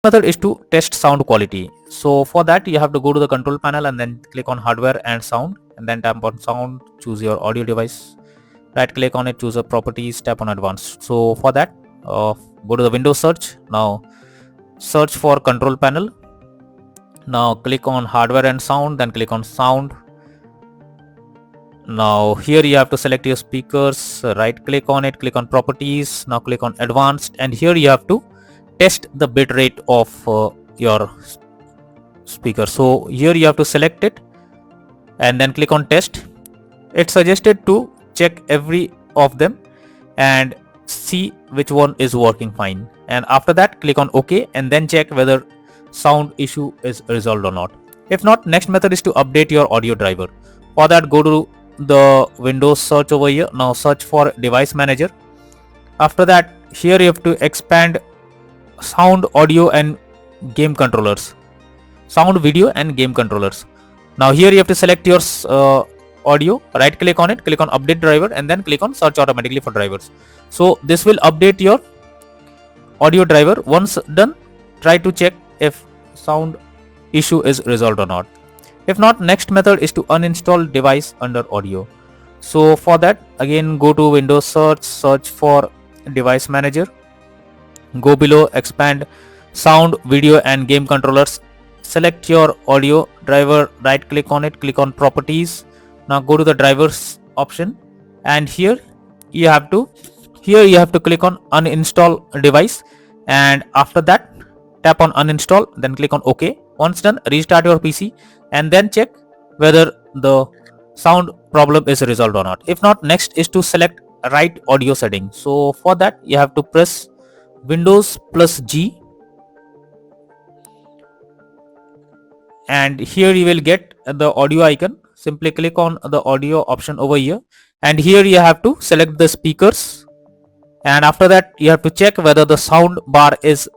Method is to test sound quality. So for that you have to go to the control panel and then click on hardware and sound, and then tap on sound, choose your audio device, right click on it, choose a properties, tap on advanced. So for that go to the Windows search. Now search for control panel. Now click on hardware and sound, then click on sound. Now here you have to select your speakers, right click on it, click on properties, now click on advanced, and here you have to test the bit rate of your speaker. So here you have to select it and then click on test. It's suggested to check every of them and see which one is working fine, and after that click on OK and then check whether sound issue is resolved or not. If not, next method is to update your audio driver. For that, go to the Windows search over here. Now search for device manager. After that, here you have to expand sound, audio and game controllers, sound, video and game controllers. Now here you have to select your audio, right click on it, click on update driver and then click on search automatically for drivers. So this will update your audio driver. Once done, try to check if sound issue is resolved or not. If not, next method is to uninstall device under audio. So for that, again go to Windows search, search for device manager, go below, expand sound, video and game controllers, select your audio driver, right click on it, click on properties. Now go to the drivers option, and here you have to click on uninstall device, and after that tap on uninstall, then click on OK. Once done, restart your PC and then check whether the sound problem is resolved or not. If not, next is to select right audio setting. So for that you have to press Windows plus G, and here you will get the audio icon. Simply click on the audio option over here, and here you have to select the speakers, and after that you have to check whether the sound bar is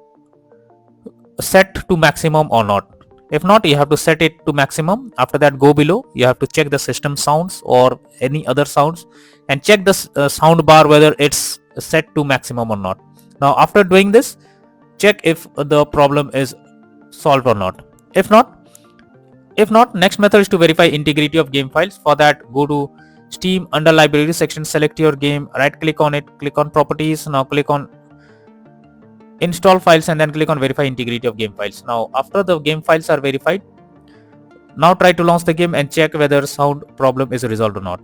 set to maximum or not. If not, you have to set it to maximum. After that, go below, you have to check the system sounds or any other sounds and check the sound bar whether it's set to maximum or not. Now after doing this, check if the problem is solved or not. If not, next method is to verify integrity of game files. For that, go to Steam, under library section, select your game, right click on it, click on properties. Now click on install files and then click on verify integrity of game files. Now after the game files are verified, now try to launch the game and check whether sound problem is resolved or not.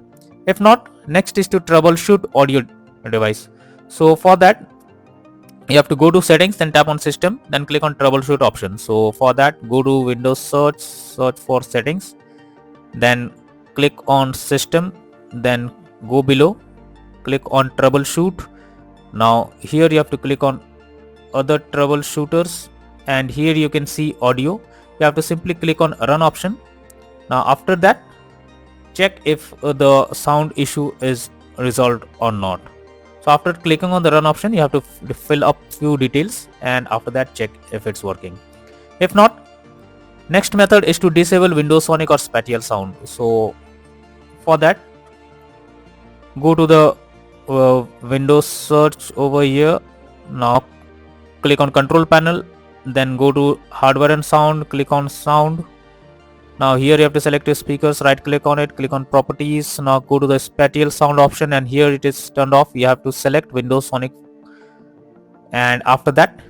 If not, next is to troubleshoot audio device. So for that, you have to go to settings, then tap on system, then click on troubleshoot option. So for that, go to Windows search, search for settings, then click on system, then go below, click on troubleshoot. Now here you have to click on other troubleshooters, and here you can see audio. You have to simply click on run option. Now after that, check if the sound issue is resolved or not. So after clicking on the run option, you have to fill up few details, and after that check if it's working. If not, next method is to disable Windows Sonic or spatial sound. So for that, go to the Windows search over here. Now click on control panel, then go to hardware and sound, click on sound. Now here you have to select your speakers, right click on it, click on properties. Now go to the spatial sound option, and here it is turned off. You have to select Windows Sonic, and after that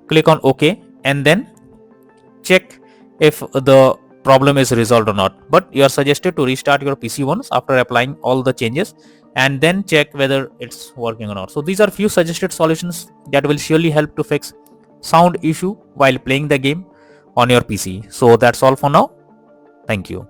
click on OK, and then check if the problem is resolved or not. But you are suggested to restart your PC once after applying all the changes, and then check whether it's working or not. So these are few suggested solutions that will surely help to fix sound issue while playing the game on your PC. So that's all for now. Thank you.